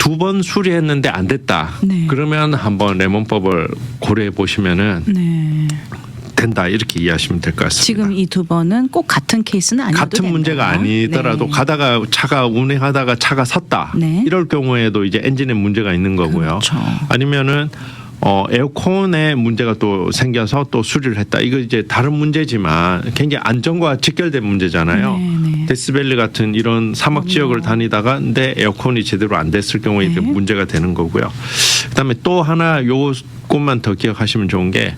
두 번 수리했는데 안 됐다. 네. 그러면 한번 레몬법을 고려해 보시면은 네. 된다 이렇게 이해하시면 될 것 같습니다. 지금 이 두 번은 꼭 같은 케이스는 아니어도 같은 된다. 문제가 아니더라도 네. 가다가 차가 운행하다가 차가 섰다. 네. 이럴 경우에도 이제 엔진에 문제가 있는 거고요. 그렇죠. 아니면은 에어컨에 문제가 또 생겨서 또 수리를 했다. 이거 이제 다른 문제지만 굉장히 안전과 직결된 문제잖아요. 네, 네. 데스밸리 같은 이런 사막 지역을 다니다가 근데 에어컨이 제대로 안 됐을 경우에 이렇게 네. 문제가 되는 거고요. 그다음에 또 하나 요것만 더 기억하시면 좋은 게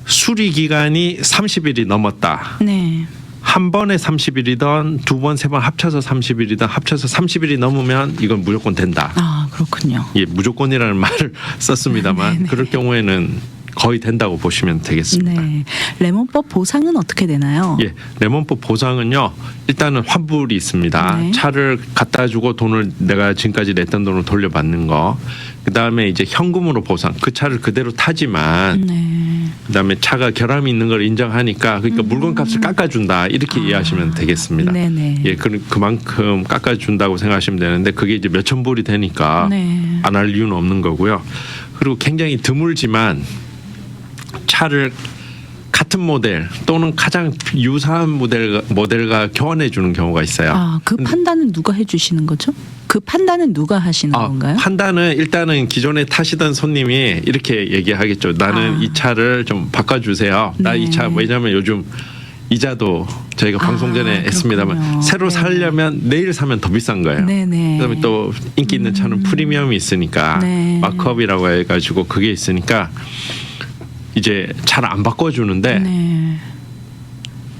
수리 기간이 30일이 넘었다. 네. 한 번에 30일이든 두 번, 세 번 합쳐서 30일이든 합쳐서 30일이 넘으면 이건 무조건 된다. 아, 그렇군요. 예, 무조건이라는 말을 썼습니다만 그럴 경우에는 거의 된다고 보시면 되겠습니다. 네. 레몬법 보상은 어떻게 되나요? 예, 레몬법 보상은요. 일단은 환불이 있습니다. 네. 차를 갖다 주고 돈을 내가 지금까지 냈던 돈을 돌려받는 거. 그다음에 이제 현금으로 보상. 그 차를 그대로 타지만 네. 그다음에 차가 결함이 있는 걸 인정하니까 그러니까 물건값을 깎아준다 이렇게 이해하시면 되겠습니다. 네네. 예, 그만큼 깎아준다고 생각하시면 되는데 그게 이제 몇천 불이 되니까 네. 안 할 이유는 없는 거고요. 그리고 굉장히 드물지만 차를 같은 모델 또는 가장 유사한 모델과 교환해 주는 경우가 있어요. 아, 그 판단은 누가 해주시는 거죠? 그 판단은 누가 하시는 건가요? 판단은 일단은 기존에 타시던 손님이 이렇게 얘기하겠죠. 나는 이 차를 좀 바꿔주세요. 나 이 차 네. 왜냐하면 요즘 이자도 저희가 방송 전에 했습니다만 그렇군요. 새로 네. 살려면 내일 사면 더 비싼 거예요. 네네. 그다음에 또 인기 있는 차는 프리미엄이 있으니까 네. 마크업이라고 해가지고 그게 있으니까 이제 차를 안 바꿔주는데 네.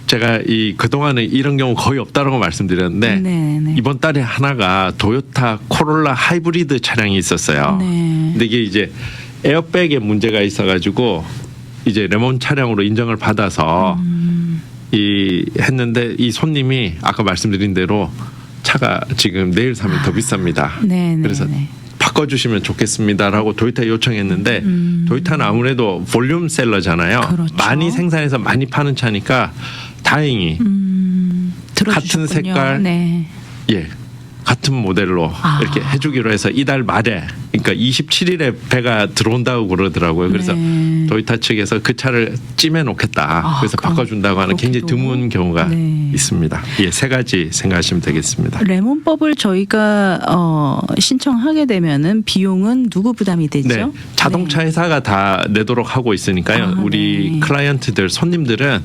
제가 그동안에 이런 경우 거의 없다라고 말씀드렸는데 네네. 이번 달에 하나가 도요타 코롤라 하이브리드 차량이 있었어요. 네. 근데 이게 이제 에어백에 문제가 있어가지고 이제 레몬 차량으로 인정을 받아서 했는데 이 손님이 아까 말씀드린 대로 차가 지금 내일 사면 더 비쌉니다. 네네. 그래서 바꿔주시면 좋겠습니다라고 도요타에 요청했는데 도요타는 아무래도 볼륨 셀러잖아요. 그렇죠. 많이 생산해서 많이 파는 차니까 다행히 들어주셨군요. 같은 색깔, 네. 예, 같은 모델로 이렇게 해주기로 해서 이달 말에 그러니까 27일에 배가 들어온다고 그러더라고요. 그래서 네. 도요타 측에서 그 차를 찜해 놓겠다. 그래서 바꿔준다고 하는 굉장히 그렇게도. 드문 경우가 네. 있습니다. 예, 세 가지 생각하시면 되겠습니다. 레몬법을 저희가 신청하게 되면은 비용은 누구 부담이 되죠? 네, 자동차 회사가 다 내도록 하고 있으니까요. 우리 네. 클라이언트들, 손님들은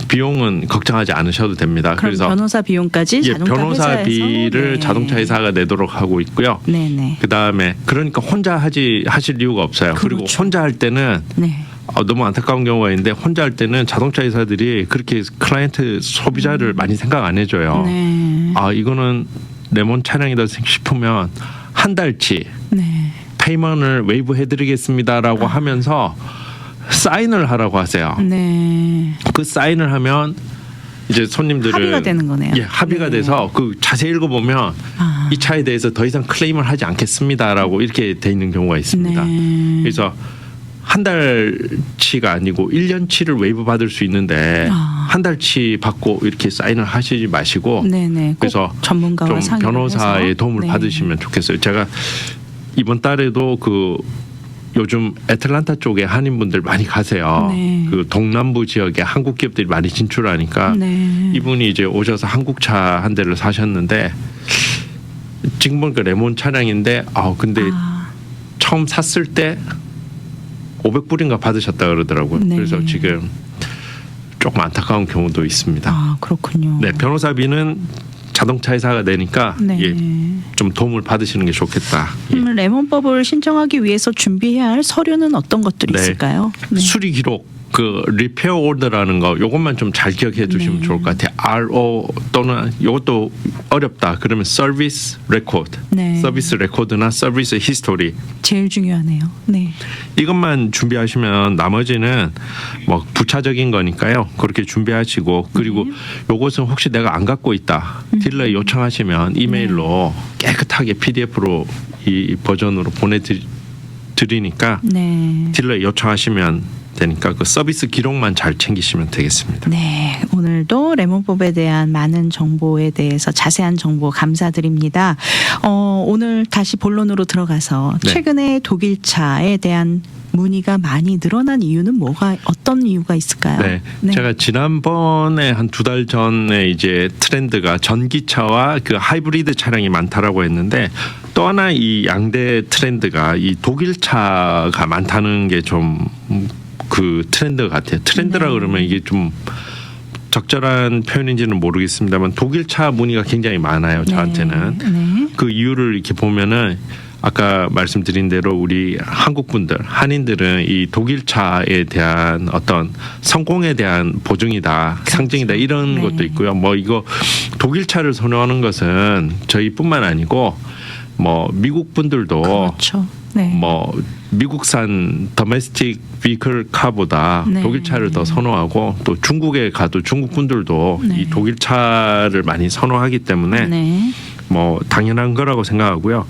비용은 걱정하지 않으셔도 됩니다. 그럼 그래서 변호사 비용까지 예, 자동차 변호사비를 네. 자동차 회사가 내도록 하고 있고요. 네네. 그다음에 그러니까 혼자 하실 이유가 없어요. 그리고 그렇죠. 혼자 할 때는 네. 너무 안타까운 경우가 있는데 혼자 할 때는 자동차 회사들이 그렇게 클라이언트 소비자를 많이 생각 안 해줘요. 네. 이거는 레몬 차량이다 싶으면 한 달치 네. 페이먼을 웨이브 해드리겠습니다라고 하면서 사인을 하라고 하세요. 네. 그 사인을 하면 이제 손님들은 합의가 되는 거네요. 예, 합의가 네. 돼서 그 자세히 읽어보면 이 차에 대해서 더 이상 클레임을 하지 않겠습니다라고 이렇게 돼 있는 경우가 있습니다. 네. 그래서 한 달치가 아니고 1년치를 웨이브 받을 수 있는데 한 달치 받고 이렇게 사인을 하시지 마시고 네네. 꼭 그래서 전문가와 좀 상의를 변호사의 해서. 도움을 네. 받으시면 좋겠어요. 제가 이번 달에도 요즘 애틀란타 쪽에 한인분들 많이 가세요. 네. 그 동남부 지역에 한국 기업들이 많이 진출하니까 네. 이분이 이제 오셔서 한국차 한 대를 사셨는데 지금 보니까 레몬 차량인데 근데 처음 샀을 때 500불인가 받으셨다 그러더라고요. 네. 그래서 지금 조금 안타까운 경우도 있습니다. 그렇군요. 네, 변호사비는 자동차 회사가 내니까 네. 예, 좀 도움을 받으시는 게 좋겠다. 예. 그럼 레몬법을 신청하기 위해서 준비해야 할 서류는 어떤 것들이 네. 있을까요? 네. 수리 기록 리페어 오더라는 거 요것만 좀 잘 기억해 두시면 네. 좋을 것 같아요. RO 또는 요것도 어렵다. 그러면 서비스 레코드. 네. 서비스 레코드나 서비스 히스토리. 제일 중요하네요. 네. 이것만 준비하시면 나머지는 뭐 부차적인 거니까요. 그렇게 준비하시고 그리고 요것은 혹시 내가 안 갖고 있다. 딜러에 요청하시면 이메일로 깨끗하게 PDF로 이 버전으로 보내 드리니까 네. 딜러에 요청하시면 되니까 그 서비스 기록만 잘 챙기시면 되겠습니다. 네, 오늘도 레몬법에 대한 많은 정보에 대해서 자세한 정보 감사드립니다. 오늘 다시 본론으로 들어가서 네. 최근에 독일차에 대한 문의가 많이 늘어난 이유는 어떤 이유가 있을까요? 네. 제가 지난번에 한 2달 전에 이제 트렌드가 전기차와 그 하이브리드 차량이 많다라고 했는데 또 하나 이 양대 트렌드가 이 독일차가 많다는 게 좀 그 트렌드 같아요. 트렌드라 네. 그러면 이게 좀 적절한 표현인지는 모르겠습니다만 독일차 문의가 굉장히 많아요. 저한테는. 네. 그 이유를 이렇게 보면은 아까 말씀드린 대로 우리 한국 분들, 한인들은 이 독일차에 대한 어떤 성공에 대한 보증이다, 상징이다 이런 네. 것도 있고요. 뭐 이거 독일차를 선호하는 것은 저희뿐만 아니고 뭐 미국 분들도 그렇죠. 네. 뭐 미국산 도메스틱 비클 카보다 네. 독일차를 더 선호하고 또 중국에 가도 중국 분들도 네. 이 독일차를 많이 선호하기 때문에 네. 뭐 당연한 거라고 생각하고요.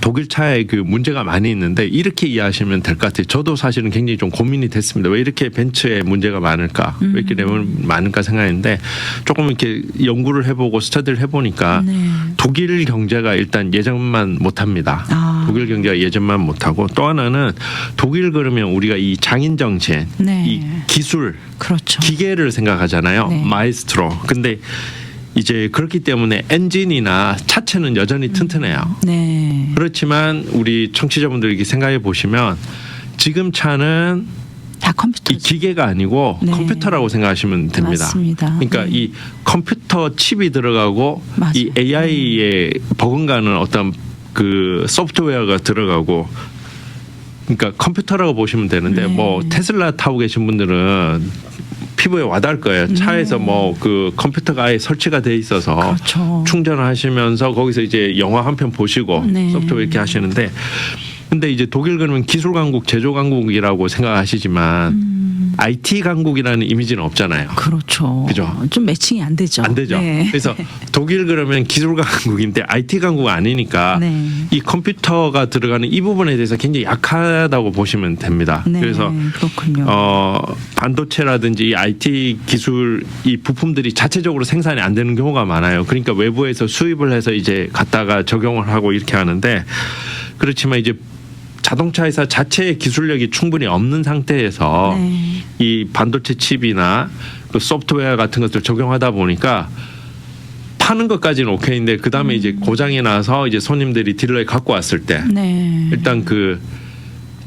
독일차에 그 문제가 많이 있는데 이렇게 이해하시면 될 것 같아요. 저도 사실은 굉장히 좀 고민이 됐습니다. 왜 이렇게 벤츠에 문제가 많을까? 왜 이렇게 레몬 많을까 생각했는데 조금 이렇게 연구를 해보고 스터디를 해보니까 네. 독일 경제가 일단 예전만 못합니다. 아. 독일 경제가 예전만 못하고 또 하나는 독일 그러면 우리가 이 장인 정신, 네. 이 기술, 그렇죠. 기계를 생각하잖아요. 네. 마에스트로. 근데 이제 그렇기 때문에 엔진이나 차체는 여전히 튼튼해요. 네. 그렇지만 우리 청취자분들 이렇게 생각해 보시면 지금 차는 다 컴퓨터. 이 기계가 아니고 네. 컴퓨터라고 생각하시면 됩니다. 맞습니다. 그러니까 네. 이 컴퓨터 칩이 들어가고 맞아요. 이 AI에 버금가는 어떤 그 소프트웨어가 들어가고 그러니까 컴퓨터라고 보시면 되는데 네. 뭐 테슬라 타고 계신 분들은 피부에 와닿을 거예요. 차에서 네. 뭐 그 컴퓨터가 아예 설치가 돼 있어서 그렇죠. 충전을 하시면서 거기서 이제 영화 한 편 보시고 네. 소프트웨어 이렇게 하시는데 근데 이제 독일 그러면 기술 강국, 제조 강국이라고 생각하시지만 IT 강국이라는 이미지는 없잖아요. 그렇죠. 그죠? 좀 매칭이 안 되죠. 안 되죠. 네. 그래서 독일 그러면 기술 강국인데 IT 강국 아니니까 네. 이 컴퓨터가 들어가는 이 부분에 대해서 굉장히 약하다고 보시면 됩니다. 네. 그래서 그렇군요. 반도체라든지 이 IT 기술 이 부품들이 자체적으로 생산이 안 되는 경우가 많아요. 그러니까 외부에서 수입을 해서 이제 갖다가 적용을 하고 이렇게 하는데 그렇지만 이제 자동차 회사 자체의 기술력이 충분히 없는 상태에서 네. 이 반도체 칩이나 그 소프트웨어 같은 것들 적용하다 보니까 파는 것까지는 오케이인데 그 다음에 이제 고장이 나서 이제 손님들이 딜러에 갖고 왔을 때 네. 일단 그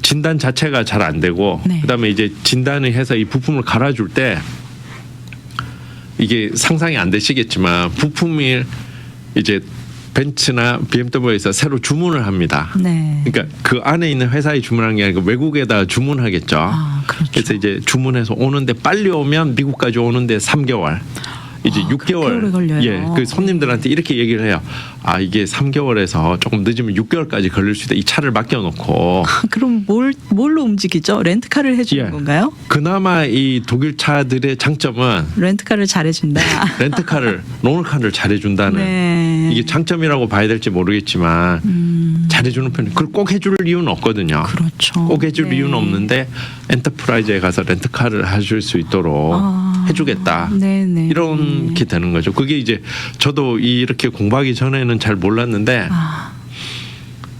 진단 자체가 잘 안 되고 네. 그다음에 이제 진단을 해서 이 부품을 갈아줄 때 이게 상상이 안 되시겠지만 부품이 이제 벤츠나 BMW에서 새로 주문을 합니다. 네. 그러니까 그 안에 있는 회사에 주문한 게 아니고 외국에다 주문하겠죠. 아, 그렇죠. 그래서 이제 주문해서 오는데 빨리 오면 미국까지 오는데 3개월. 이제 아, 그렇게 6개월. 오래 걸려요. 예. 그 손님들한테 이렇게 얘기를 해요. 아, 이게 3개월에서 조금 늦으면 6개월까지 걸릴 수 있다. 이 차를 맡겨 놓고 그럼 뭘로 움직이죠? 렌트카를 해주는 예. 건가요? 그나마 이 독일 차들의 장점은 렌트카를 잘해준다. 렌트카를 롱카를 잘해준다는 네. 이게 장점이라고 봐야 될지 모르겠지만 잘해주는 편. 그걸 꼭 해줄 이유는 없거든요. 그렇죠. 꼭 해줄 네. 이유는 없는데 엔터프라이즈에 가서 렌트카를 해줄 수 있도록 해주겠다. 네네. 이렇게 되는 거죠. 그게 이제 저도 이렇게 공부하기 전에는 잘 몰랐는데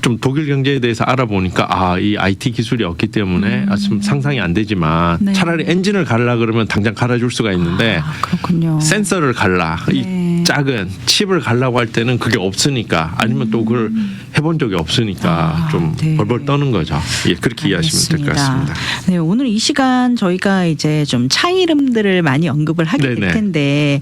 좀 독일 경제에 대해서 알아보니까 아, 이 IT 기술이 없기 때문에 좀 상상이 안 되지만 네. 차라리 엔진을 갈라 그러면 당장 갈아줄 수가 있는데 그렇군요. 센서를 갈라 네. 이 작은 칩을 갈라고 할 때는 그게 없으니까 아니면 또 그걸 해본 적이 없으니까 좀 네. 벌벌 떠는 거죠. 예, 그렇게 이해하시면 될 것 같습니다. 네, 오늘 이 시간 저희가 이제 좀 차 이름들을 많이 언급을 하게 될 네네. 텐데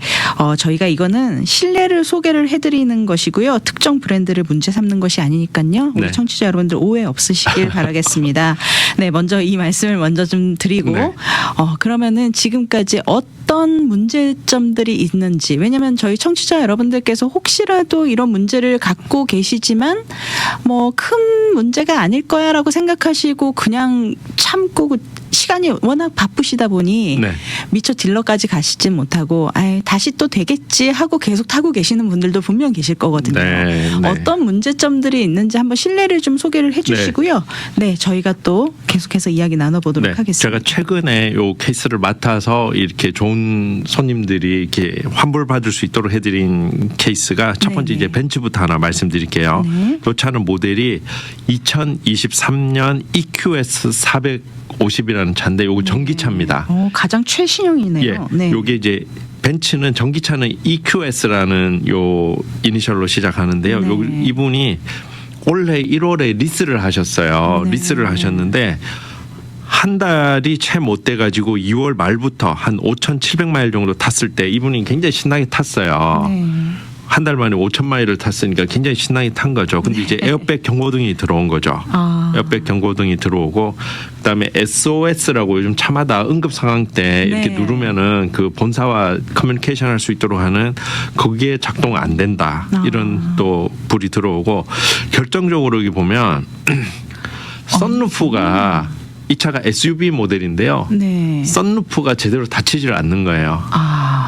저희가 이거는 신뢰를 소개를 해드리는 것이고요. 특정 브랜드를 문제 삼는 것이 아니니까요. 우리 네. 청취자 여러분들 오해 없으시길 바라겠습니다. 네, 먼저 이 말씀을 먼저 좀 드리고 네. 그러면은 지금까지 어떤 문제점들이 있는지 왜냐하면 저희 청취자 여러분들께서 혹시라도 이런 문제를 갖고 계시지만 뭐 큰 문제가 아닐 거야라고 생각하시고 그냥 참고 시간이 워낙 바쁘시다 보니 네. 미처 딜러까지 가시진 못하고 다시 또 되겠지 하고 계속 타고 계시는 분들도 분명 계실 거거든요. 네, 네. 어떤 문제점들이 있는지 한번 실내를 좀 소개를 해주시고요. 네, 저희가 또 계속해서 이야기 나눠보도록 네, 하겠습니다. 제가 최근에 요 케이스를 맡아서 이렇게 좋은 손님들이 이렇게 환불 받을 수 있도록 해드린 케이스가 첫 번째 네네. 이제 벤츠부터 하나 말씀드릴게요. 네. 이 차는 모델이 2023년 EQS 450이라는 차인데 요거 전기차입니다. 가장 최신형이네요. 예, 네. 요게 이제 벤츠는 전기차는 EQS라는 요 이니셜로 시작하는데요. 네. 요 이분이 올해 1월에 리스를 하셨어요. 네. 리스를 하셨는데 한 달이 채 못 돼가지고 2월 말부터 한 5,700마일 정도 탔을 때 이분이 굉장히 신나게 탔어요. 네. 한 달 만에 5,000마일을 탔으니까 굉장히 신나게 탄 거죠. 근데 이제 에어백 경고등이 들어온 거죠. 에어백 경고등이 들어오고 그다음에 SOS라고 요즘 차마다 응급 상황 때 이렇게 네. 누르면은 그 본사와 커뮤니케이션 할 수 있도록 하는 거기에 작동 안 된다. 이런 또 불이 들어오고 결정적으로 여기 보면 썬루프가 이 차가 SUV 모델인데요. 네. 썬루프가 제대로 닫히질 않는 거예요.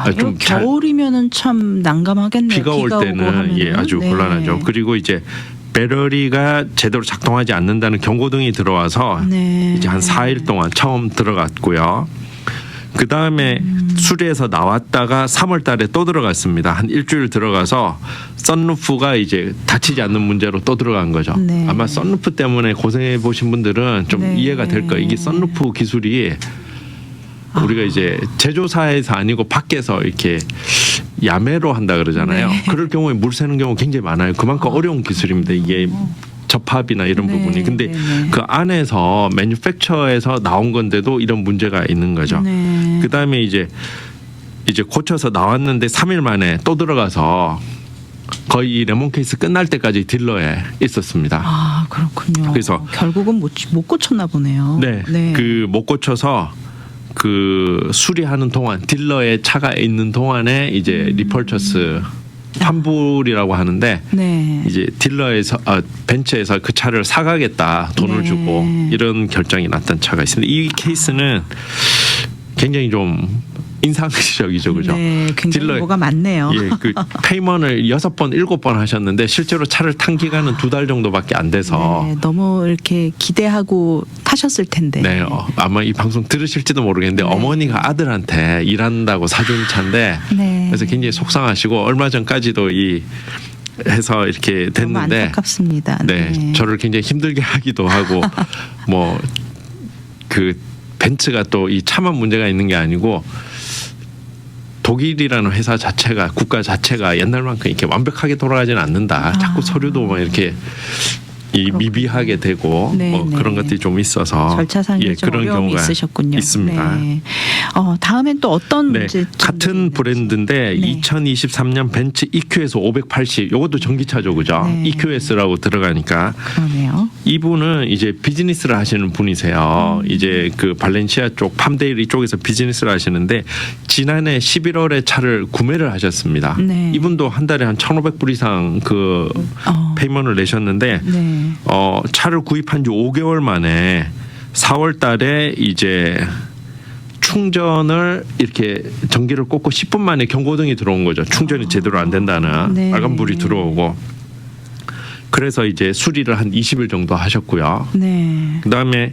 이거 좀 잘- 겨울이면은 참 난감하겠네요. 비가 올 오고 때는 하면은. 아주 네. 곤란하죠. 그리고 이제 배터리가 제대로 작동하지 않는다는 경고등이 들어와서 네. 이제 한 4일 동안 처음 들어갔고요. 그 다음에 수리해서 나왔다가 3월 달에 또 들어갔습니다. 한 일주일 들어가서 썬루프가 이제 닫히지 않는 문제로 또 들어간 거죠. 네. 아마 썬루프 때문에 고생해 보신 분들은 좀 네. 이해가 될 거예요. 이게 썬루프 기술이 우리가 이제 제조사에서 아니고 밖에서 이렇게 야매로 한다 그러잖아요. 네. 그럴 경우에 물 새는 경우 굉장히 많아요. 그만큼 어려운 기술입니다. 이게 접합이나 이런 네, 부분이. 근데 네, 네. 그 안에서 매뉴팩처에서 나온 건데도 이런 문제가 있는 거죠. 네. 그다음에 이제 고쳐서 나왔는데 3일 만에 또 들어가서 거의 이 레몬 케이스 끝날 때까지 딜러에 있었습니다. 그렇군요. 그래서 결국은 못 고쳤나 보네요. 네. 그 못 고쳐서 그 수리하는 동안 딜러에 차가 있는 동안에 이제 리펄처스 환불이라고 하는데 네. 이제 딜러에서 벤츠에서 그 차를 사가겠다 돈을 네. 주고 이런 결정이 났던 차가 있습니다. 이 케이스는 굉장히 좀 인상적이죠, 그죠? 네, 굉장히 뭐가 많네요. 예, 그 페이먼을 6번, 7번 하셨는데 실제로 차를 탄 기간은 2달 정도밖에 안 돼서 네, 너무 이렇게 기대하고 타셨을 텐데. 네, 아마 이 방송 들으실지도 모르겠는데 네. 어머니가 아들한테 일한다고 사준 차인데 네. 그래서 굉장히 속상하시고 얼마 전까지도 해서 이렇게 너무 됐는데 안타깝습니다. 네, 저를 굉장히 힘들게 하기도 하고 뭐 그 벤츠가 또 이 차만 문제가 있는 게 아니고 독일이라는 회사 자체가 국가 자체가 옛날만큼 이렇게 완벽하게 돌아가지는 않는다. 자꾸 서류도 막 이렇게 미비하게 되고 네, 뭐 네. 그런 것들이 좀 있어서 절차상에 좀 그런 어려움이 경우가 있으셨군요. 있습니다. 네. 다음엔 또 어떤 네, 문제? 같은 브랜드인데 네. 2023년 벤츠 EQS 580 이것도 전기차죠, 그죠? 네. EQS라고 들어가니까 그러네요. 이분은 이제 비즈니스를 하시는 분이세요. 이제 그 발렌시아 쪽 팜데일 이쪽에서 비즈니스를 하시는데 지난해 11월에 차를 구매를 하셨습니다. 네. 이분도 한 달에 한 1,500불 이상 그 페이먼을 내셨는데 네. 차를 구입한 지 5개월 만에 4월 달에 이제 충전을 이렇게 전기를 꽂고 10분 만에 경고등이 들어온 거죠. 충전이 제대로 안 된다는 네. 빨간불이 들어오고 그래서 이제 수리를 한 20일 정도 하셨고요. 네. 그다음에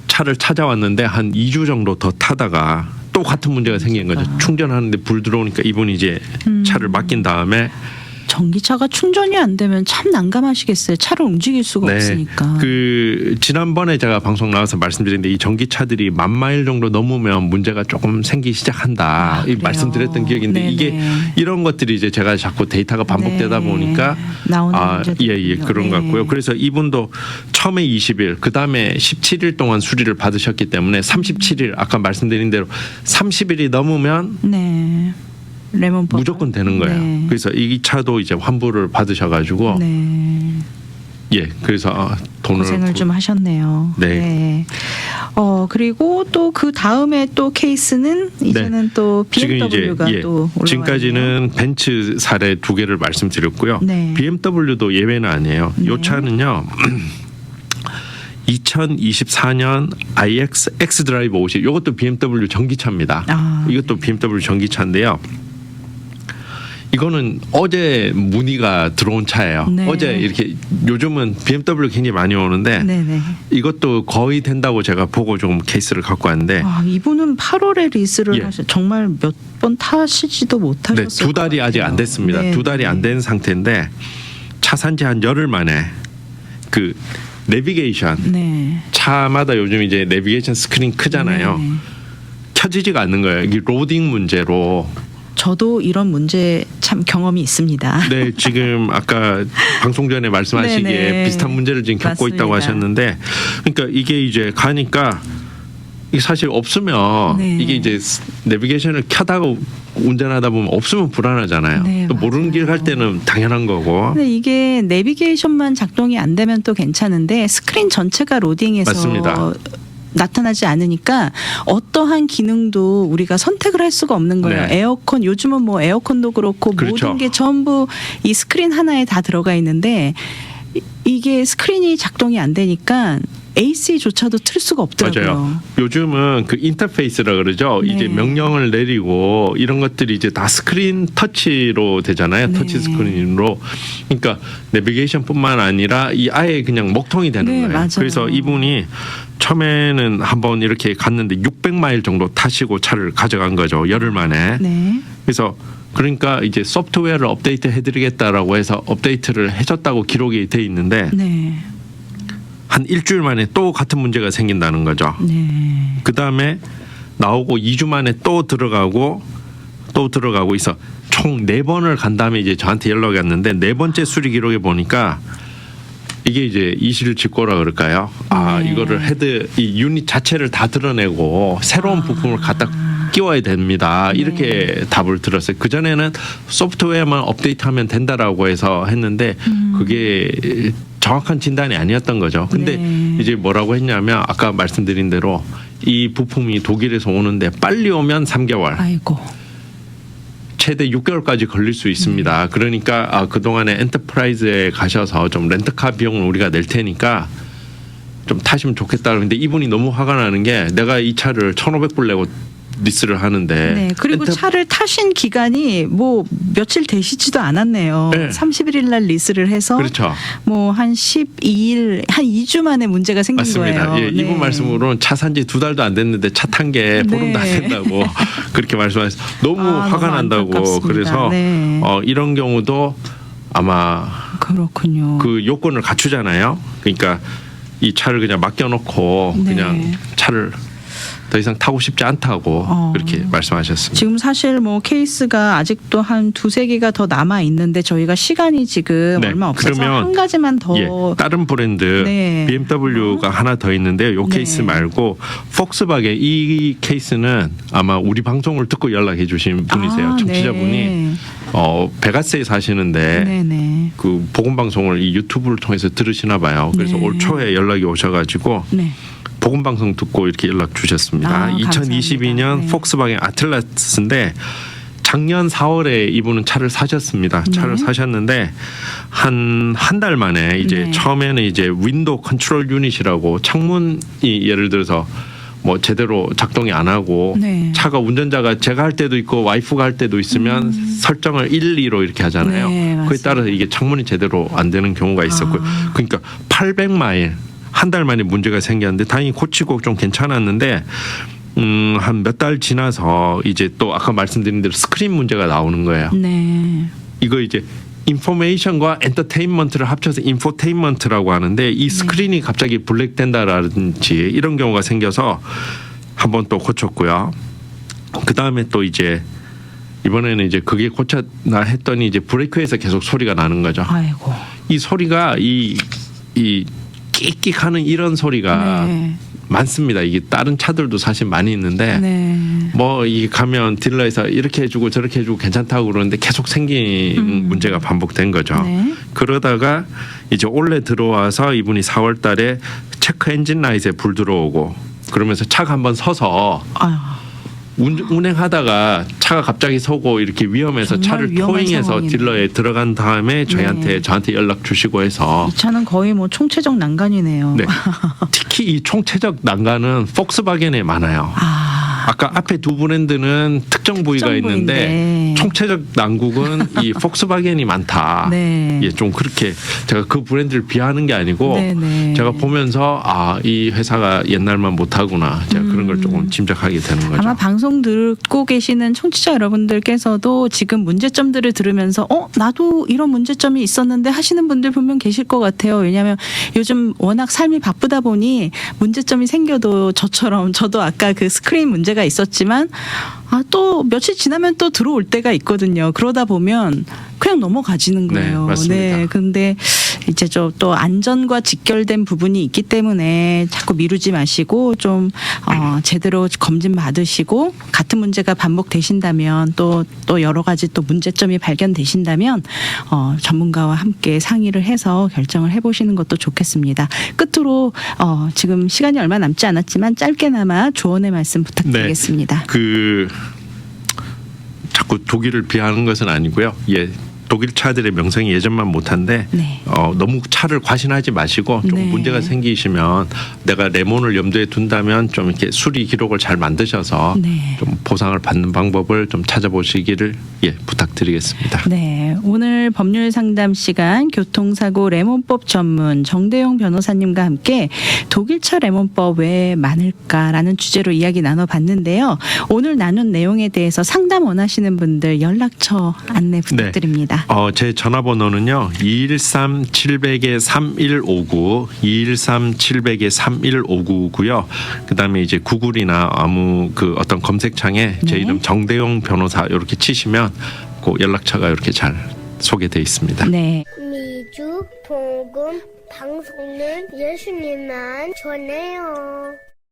차를 찾아왔는데 한 2주 정도 더 타다가 또 같은 문제가 생긴 거죠. 충전하는데 불 들어오니까 이분이 이제 차를 맡긴 다음에 전기차가 충전이 안 되면 참 난감하시겠어요. 차를 움직일 수가 없으니까. 그 지난번에 제가 방송 나와서 말씀드렸는데 이 전기차들이 10,000마일 정도 넘으면 문제가 조금 생기기 시작한다. 이 그래요? 말씀드렸던 기억인데 네네. 이게 이런 것들이 이제 제가 자꾸 데이터가 반복되다 네. 보니까 나오는 문제들이군요. 예, 그런 것 네. 같고요. 그래서 이분도 처음에 20일, 그다음에 17일 동안 수리를 받으셨기 때문에 37일 아까 말씀드린 대로 30일이 넘으면 네. 레몬 버터. 무조건 되는 거예요. 네. 그래서 이 차도 이제 환불을 받으셔가지고 네. 예, 그래서 돈을 고생을 좀 하셨네요. 네. 그리고 또 그 다음에 또 케이스는 이제는 또 BMW가 또 올라왔네요. 지금까지는 벤츠 사례 2개를 말씀드렸고요. 네. BMW도 예외는 아니에요. 네. 이 차는요. 2024년 iX x드라이브 50 이것도 BMW 전기차입니다. 이것도 BMW 전기차인데요. 이거는 어제 문의가 들어온 차예요. 네. 어제 이렇게 요즘은 BMW 굉장히 많이 오는데 네네. 이것도 거의 된다고 제가 보고 좀 케이스를 갖고 왔는데 이분은 8월에 리스를 예. 하셔. 정말 몇 번 타시지도 네, 못하셨어요. 두 달이 아직 안 됐습니다. 네, 두 달이 안 된 상태인데 차 산지 한 열흘 만에 그 내비게이션 네. 차마다 요즘 이제 내비게이션 스크린 크잖아요. 네. 켜지지가 않는 거예요. 이게 로딩 문제로. 저도 이런 문제 참 경험이 있습니다. 네, 지금 아까 방송 전에 말씀하시기에 네네. 비슷한 문제를 지금 겪고 맞습니다. 있다고 하셨는데, 그러니까 이게 이제 가니까 이게 사실 없으면 네. 이게 이제 내비게이션을 켜다가 운전하다 보면 없으면 불안하잖아요. 네, 또 모르는 길 갈 때는 당연한 거고. 근데 이게 내비게이션만 작동이 안 되면 또 괜찮은데 스크린 전체가 로딩해서 맞습니다. 나타나지 않으니까 어떠한 기능도 우리가 선택을 할 수가 없는 거예요. 네. 에어컨 요즘은 뭐 에어컨도 그렇고 그렇죠. 모든 게 전부 이 스크린 하나에 다 들어가 있는데 이게 스크린이 작동이 안 되니까 AC조차도 틀 수가 없더라고요. 맞아요. 요즘은 그 인터페이스라 그러죠. 네. 이제 명령을 내리고 이런 것들이 이제 다 스크린 터치로 되잖아요. 네. 터치 스크린으로. 그러니까 내비게이션뿐만 아니라 이 아예 그냥 먹통이 되는 네, 거예요. 맞아요. 그래서 이분이 처음에는 한번 이렇게 갔는데 600마일 정도 타시고 차를 가져간 거죠. 열흘 만에. 네. 그래서 그러니까 이제 소프트웨어를 업데이트 해드리겠다라고 해서 업데이트를 해줬다고 기록이 돼 있는데 네. 한 일주일 만에 또 같은 문제가 생긴다는 거죠. 네. 그 다음에 나오고 2주 만에 또 들어가고 있어. 총 4번을 간 다음에 이제 저한테 연락이 왔는데 4번째 수리 기록에 보니까 이게 이제 이실직고라 그럴까요? 네. 이거를 이 유닛 자체를 다 드러내고 새로운 부품을 갖다 끼워야 됩니다. 이렇게 답을 들었어요. 그 전에는 소프트웨어만 업데이트하면 된다라고 해서 했는데 그게 정확한 진단이 아니었던 거죠. 근데 네. 이제 뭐라고 했냐면 아까 말씀드린 대로 이 부품이 독일에서 오는데 빨리 오면 3개월, 아이고. 최대 6개월까지 걸릴 수 있습니다. 그러니까 그동안에 엔터프라이즈에 가셔서 좀 렌트카 비용을 우리가 낼 테니까 좀 타시면 좋겠다. 그런데 이분이 너무 화가 나는 게 내가 이 차를 1,500불 내고 리스를 하는데 네. 그리고 차를 타신 기간이 뭐 며칠 되시지도 않았네요. 네. 31일 날 리스를 해서 그렇죠. 뭐 한 12일 한 2주 만에 문제가 생긴 맞습니다. 거예요. 예, 이분 말씀으로는 차 산지 2달도 안 됐는데 차 탄 게 보름도 안 네. 된다고 그렇게 말씀하셨어요. 너무 화가 너무 난다고. 안타깝습니다. 그래서 네. 이런 경우도 아마 그렇군요. 그 요건을 갖추잖아요. 그러니까 이 차를 그냥 맡겨놓고 네. 그냥 차를 더 이상 타고 싶지 않다고 그렇게 말씀하셨습니다. 지금 사실 뭐 케이스가 아직도 한 2-3개가 더 남아 있는데 저희가 시간이 지금 네, 얼마 없어서 그러면 한 가지만 더 다른 브랜드 네. BMW가 하나 더 있는데요. 요 네. 케이스 말고 폭스바겐 이 케이스는 아마 우리 방송을 듣고 연락해 주신 분이세요. 청취자분이 네. 베가스에 사시는데 네네. 그 복음 방송을 이 유튜브를 통해서 들으시나 봐요. 그래서 네. 올 초에 연락이 오셔가지고 네. 복음 방송 듣고 이렇게 연락 주셨습니다. 2022년 감사합니다. 네. 폭스바겐 아틀라스인데 작년 4월에 이분은 차를 사셨습니다. 차를 네. 사셨는데 한 달 만에 이제 네. 처음에는 이제 윈도우 컨트롤 유닛이라고 창문이 예를 들어서 뭐 제대로 작동이 안 하고 네. 차가 운전자가 제가 할 때도 있고 와이프가 할 때도 있으면 설정을 1, 2로 이렇게 하잖아요. 네, 그에 맞습니다. 따라서 이게 창문이 제대로 안 되는 경우가 있었고요. 그러니까 800마일 한 달 만에 문제가 생겼는데 다행히 고치고 좀 괜찮았는데 한 몇 달 지나서 이제 또 아까 말씀드린 대로 스크린 문제가 나오는 거예요. 네. 이거 이제 인포메이션과 엔터테인먼트를 합쳐서 인포테인먼트라고 하는데 이 스크린이 갑자기 블랙된다라든지 이런 경우가 생겨서 한번 또 고쳤고요. 그 다음에 또 이제 이번에는 이제 그게 고쳤나 했더니 이제 브레이크에서 계속 소리가 나는 거죠. 아이고. 이 소리가 이 끽끽하는 이런 소리가 네. 많습니다. 이게 다른 차들도 사실 많이 있는데 네. 뭐 이 가면 딜러에서 이렇게 해주고 저렇게 해주고 괜찮다고 그러는데 계속 생긴 문제가 반복된 거죠. 네. 그러다가 이제 올해 들어와서 이분이 4월달에 체크 엔진 라이트에 불 들어오고 그러면서 차가 한번 서서 아유. 운행하다가 차가 갑자기 서고 이렇게 위험해서 정말 차를 위험한 토잉해서 상황이네요. 딜러에 들어간 다음에 네. 저한테 연락 주시고 해서 이 차는 거의 뭐 총체적 난간이네요. 네. 특히 이 총체적 난간은 폭스바겐에 많아요. 아까 앞에 두 브랜드는 특정 부위가 특정 있는데 부위인데. 총체적 난국은 이 폭스바겐이 많다. 네. 예, 좀 그렇게 제가 그 브랜드를 비하하는 게 아니고 네네. 제가 보면서 이 회사가 옛날만 못하구나. 제가 그런 걸 조금 짐작하게 되는 거죠. 아마 방송 듣고 계시는 청취자 여러분들께서도 지금 문제점들을 들으면서 나도 이런 문제점이 있었는데 하시는 분들 분명 계실 것 같아요. 왜냐하면 요즘 워낙 삶이 바쁘다 보니 문제점이 생겨도 저도 아까 그 스크린 문제가 있었지만 또 며칠 지나면 또 들어올 때가 있거든요. 그러다 보면 그냥 넘어가지는 거예요. 네, 맞습니다. 근데 이제 또 안전과 직결된 부분이 있기 때문에 자꾸 미루지 마시고 좀 제대로 검진 받으시고 같은 문제가 반복되신다면 또 여러 가지 또 문제점이 발견되신다면 전문가와 함께 상의를 해서 결정을 해보시는 것도 좋겠습니다. 끝으로 지금 시간이 얼마 남지 않았지만 짧게나마 조언의 말씀 부탁드리겠습니다. 자꾸 독일을 비하하는 것은 아니고요. 예. 독일 차들의 명성이 예전만 못한데 네. 너무 차를 과신하지 마시고 좀 네. 문제가 생기시면 내가 레몬을 염두에 둔다면 좀 이렇게 수리 기록을 잘 만드셔서 네. 좀 보상을 받는 방법을 좀 찾아보시기를 부탁드리겠습니다. 네, 오늘 법률 상담 시간 교통사고 레몬법 전문 정대용 변호사님과 함께 독일차 레몬법 왜 많을까라는 주제로 이야기 나눠봤는데요. 오늘 나눈 내용에 대해서 상담 원하시는 분들 연락처 안내 부탁드립니다. 제 전화번호는요. 213-700-3159, 213-700-3159고요. 그다음에 이제 구글이나 아무 어떤 검색창에 제 네. 이름 정대용 변호사 이렇게 치시면 그 연락처가 이렇게 잘 소개돼 있습니다. 네. 미주 복음 방송은 예수님만 전해요.